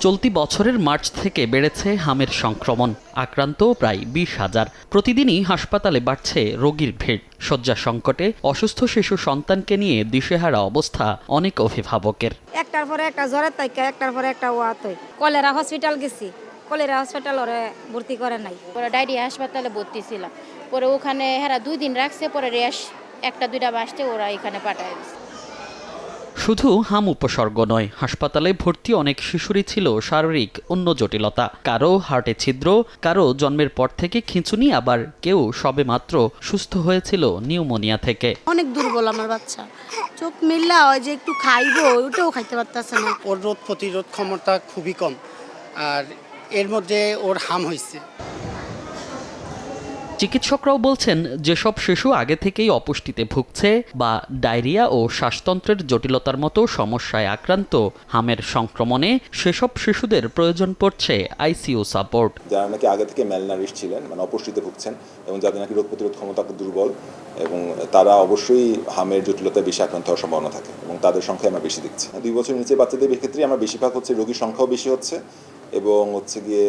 চলতি বছরের মার্চ থেকে বেড়েছে হামের সংক্রমণ, আক্রান্ত প্রায় 20,000। প্রতিদিনই হাসপাতালে বাড়ছে রোগীর ভিড়। শয্যা সংকটে অসুস্থ শিশু সন্তানকে নিয়ে দিশেহারা অবস্থা অনেক অভিভাবকের। একটার পরে একটা জ্বরের তাইকা, একটার পরে একটা ওয়াতই। কলেরা হসপিটাল গেছি, কলেরা হসপিটাল ওরে ভর্তি করে নাই। পরে ডায়রিয়া হাসপাতালে ভর্তি ছিলাম, পরে ওখানে হেরা 2 দিন রাখছে, পরে রেশ 1-2টা বাসতে ওরা এখানে পাঠায় দিচ্ছে। শুধু হাম উপসর্গ নয়, হাসপাতালে ভর্তি অনেক শিশুরই ছিল শারীরিক অন্য জটিলতা। কারো হার্টে ছিদ্র, কারো জন্মের পর থেকে খিঁচুনি, আবার কেউ সবেমাত্র সুস্থ হয়েছিল নিউমোনিয়া থেকে। অনেক দুর্বল আমার বাচ্চা, চোখ মিললা হয় যে একটু খাইবো, ওটাও খাইতে পারতেছে না। ওর রোগ প্রতিরোধ ক্ষমতা খুবই কম, আর এর মধ্যে ওর হাম হয়েছে। চিকিৎসকরাও বলছেন, যেসব শিশু আগে থেকেই অপুষ্টিতে ভুগছে বা ডায়রিয়া ও শ্বাসতন্ত্রের জটিলতার মতো সমস্যায় আক্রান্ত, হামের সংক্রমণে সেসব শিশুদের প্রয়োজন পড়ছে আইসিইউ সাপোর্ট। যারা নাকি আগে থেকে ম্যালনারিশ ছিলেন, মানে অপুষ্টিতে ভুগছেন, এবং যাদের নাকি রোগ প্রতিরোধ ক্ষমতা দুর্বল, এবং তারা অবশ্যই হামের জটিলতায় বেশি আক্রান্ত হওয়ার সম্ভাবনা থাকে, এবং তাদের সংখ্যা আমরা বেশি দেখছি। 2 বছরের নিচে বাচ্চাদের ক্ষেত্রে আমরা বেশিরভাগ হচ্ছে রোগীর সংখ্যাও বেশি হচ্ছে, এবং হচ্ছে গিয়ে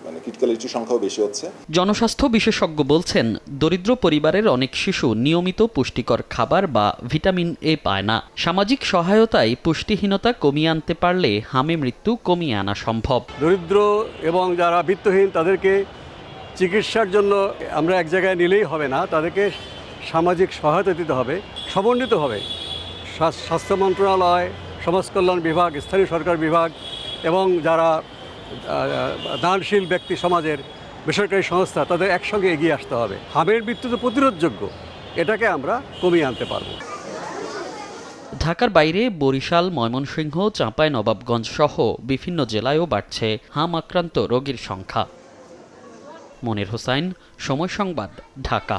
মানে ক্রিটিক্যালিটির সংখ্যাও বেশি হচ্ছে। জনস্বাস্থ্য বিশেষজ্ঞ বলছেন, দরিদ্র পরিবারের অনেক শিশু নিয়মিত পুষ্টিকর খাবার বা ভিটামিন এ পায় না। সামাজিক সহায়তায় পুষ্টিহীনতা কমিয়ে আনতে পারলে হামে মৃত্যু কমিয়ে আনা সম্ভব। দরিদ্র এবং যারা বিত্তহীন তাদেরকে চিকিৎসার জন্য আমরা এক জায়গায় নিলেই হবে না, তাদেরকে সামাজিক সহায়তা দিতে হবে, সমন্বিতভাবে স্বাস্থ্য মন্ত্রণালয়, সমাজ কল্যাণ বিভাগ, স্থানীয় সরকার বিভাগ এবং যারা দানশীল ব্যক্তি সমাজের বেসরকারি সংস্থা, তাদের একসঙ্গে এগিয়ে আসতে হবে। হামের মৃত্যু তো প্রতিরোধযোগ্য, এটাকে আমরা কমিয়ে আনতে পারব। ঢাকার বাইরে বরিশাল, ময়মনসিংহ, চাঁপাইনবাবগঞ্জ সহ বিভিন্ন জেলায়ও বাড়ছে হাম আক্রান্ত রোগীর সংখ্যা। মনির হোসাইন, সময় সংবাদ, ঢাকা।